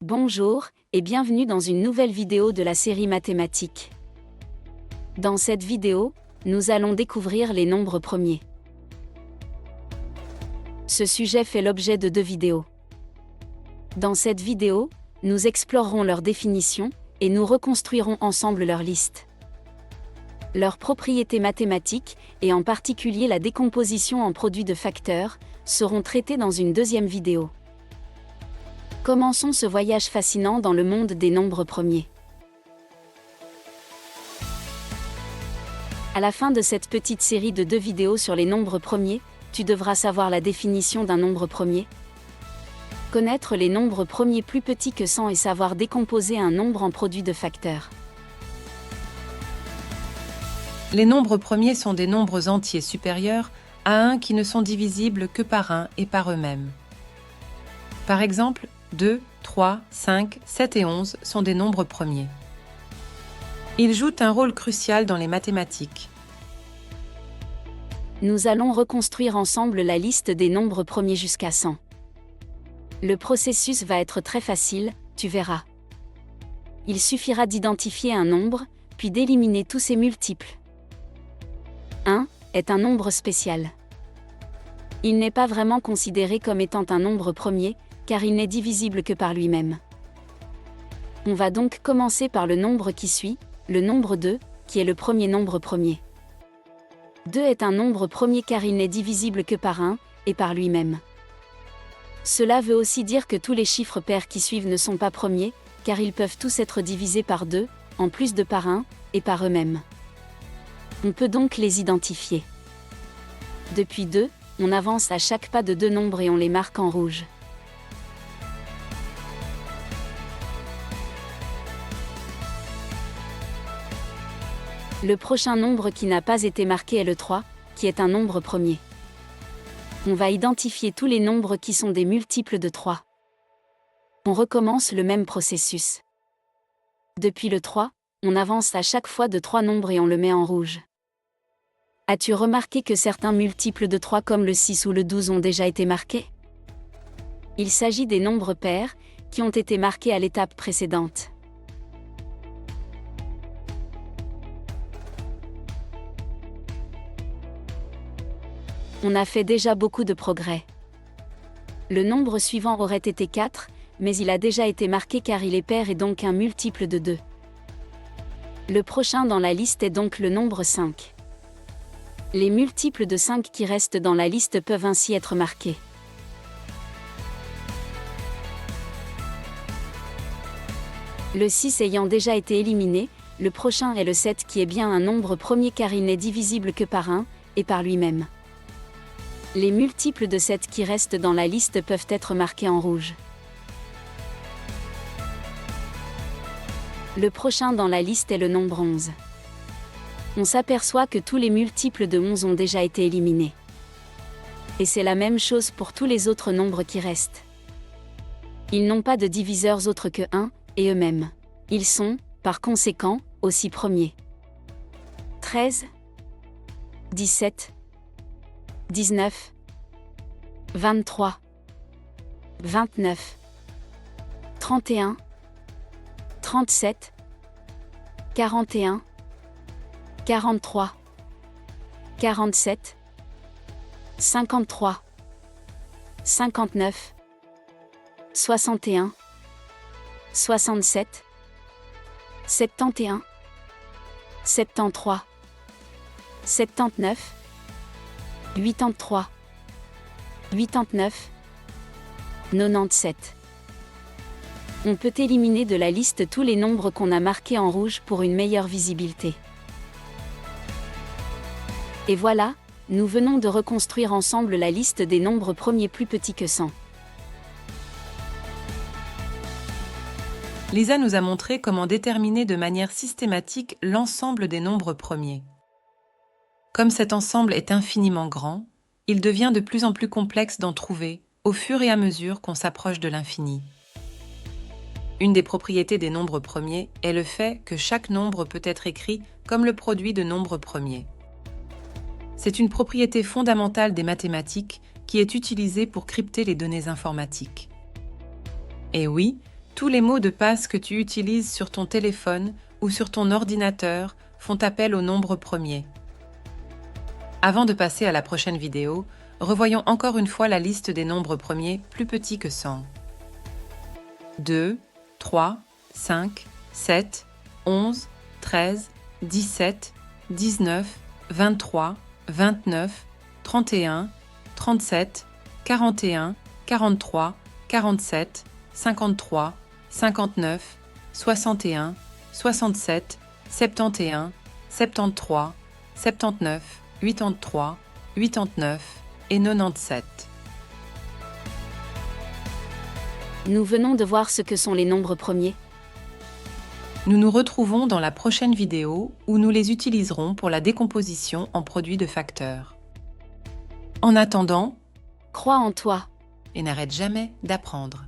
Bonjour, et bienvenue dans une nouvelle vidéo de la série mathématiques. Dans cette vidéo, nous allons découvrir les nombres premiers. Ce sujet fait l'objet de 2 vidéos. Dans cette vidéo, nous explorerons leur définition, et nous reconstruirons ensemble leur liste. Leurs propriétés mathématiques, et en particulier la décomposition en produits de facteurs, seront traitées dans une 2e vidéo. Commençons ce voyage fascinant dans le monde des nombres premiers. À la fin de cette petite série de 2 vidéos sur les nombres premiers, tu devras savoir la définition d'un nombre premier, connaître les nombres premiers plus petits que 100 et savoir décomposer un nombre en produits de facteurs. Les nombres premiers sont des nombres entiers supérieurs à 1 qui ne sont divisibles que par 1 et par eux-mêmes. Par exemple, 2, 3, 5, 7 et 11 sont des nombres premiers. Ils jouent un rôle crucial dans les mathématiques. Nous allons reconstruire ensemble la liste des nombres premiers jusqu'à 100. Le processus va être très facile, tu verras. Il suffira d'identifier un nombre, puis d'éliminer tous ses multiples. 1 est un nombre spécial. Il n'est pas vraiment considéré comme étant un nombre premier, car il n'est divisible que par lui-même. On va donc commencer par le nombre qui suit, le nombre 2, qui est le premier nombre premier. 2 est un nombre premier car il n'est divisible que par 1, et par lui-même. Cela veut aussi dire que tous les chiffres pairs qui suivent ne sont pas premiers, car ils peuvent tous être divisés par 2, en plus de par 1, et par eux-mêmes. On peut donc les identifier. Depuis 2, on avance à chaque pas de 2 nombres et on les marque en rouge. Le prochain nombre qui n'a pas été marqué est le 3, qui est un nombre premier. On va identifier tous les nombres qui sont des multiples de 3. On recommence le même processus. Depuis le 3, on avance à chaque fois de 3 nombres et on le met en rouge. As-tu remarqué que certains multiples de 3 comme le 6 ou le 12 ont déjà été marqués? Il s'agit des nombres pairs, qui ont été marqués à l'étape précédente. On a fait déjà beaucoup de progrès. Le nombre suivant aurait été 4, mais il a déjà été marqué car il est pair et donc un multiple de 2. Le prochain dans la liste est donc le nombre 5. Les multiples de 5 qui restent dans la liste peuvent ainsi être marqués. Le 6 ayant déjà été éliminé, le prochain est le 7 qui est bien un nombre premier car il n'est divisible que par 1, et par lui-même. Les multiples de 7 qui restent dans la liste peuvent être marqués en rouge. Le prochain dans la liste est le nombre 11. On s'aperçoit que tous les multiples de 11 ont déjà été éliminés. Et c'est la même chose pour tous les autres nombres qui restent. Ils n'ont pas de diviseurs autres que 1, et eux-mêmes. Ils sont, par conséquent, aussi premiers. 13, 17, 19, 23, 29, 31, 37, 41, 43, 47, 53, 59, 61, 67, 71, 73, 79, 83, 89, 97. On peut éliminer de la liste tous les nombres qu'on a marqués en rouge pour une meilleure visibilité. Et voilà, nous venons de reconstruire ensemble la liste des nombres premiers plus petits que 100. Lisa nous a montré comment déterminer de manière systématique l'ensemble des nombres premiers. Comme cet ensemble est infiniment grand, il devient de plus en plus complexe d'en trouver au fur et à mesure qu'on s'approche de l'infini. Une des propriétés des nombres premiers est le fait que chaque nombre peut être écrit comme le produit de nombres premiers. C'est une propriété fondamentale des mathématiques qui est utilisée pour crypter les données informatiques. Et oui, Tous les mots de passe que tu utilises sur ton téléphone ou sur ton ordinateur font appel au nombre premier. Avant de passer à la prochaine vidéo, revoyons encore une fois la liste des nombres premiers plus petits que 100. 2, 3, 5, 7, 11, 13, 17, 19, 23, 29, 31, 37, 41, 43, 47, 53, 59, 61, 67, 71, 73, 79, 83, 89 et 97. Nous venons de voir ce que sont les nombres premiers. Nous nous retrouvons dans la prochaine vidéo où nous les utiliserons pour la décomposition en produits de facteurs. En attendant, Crois en toi. et n'arrête jamais d'apprendre.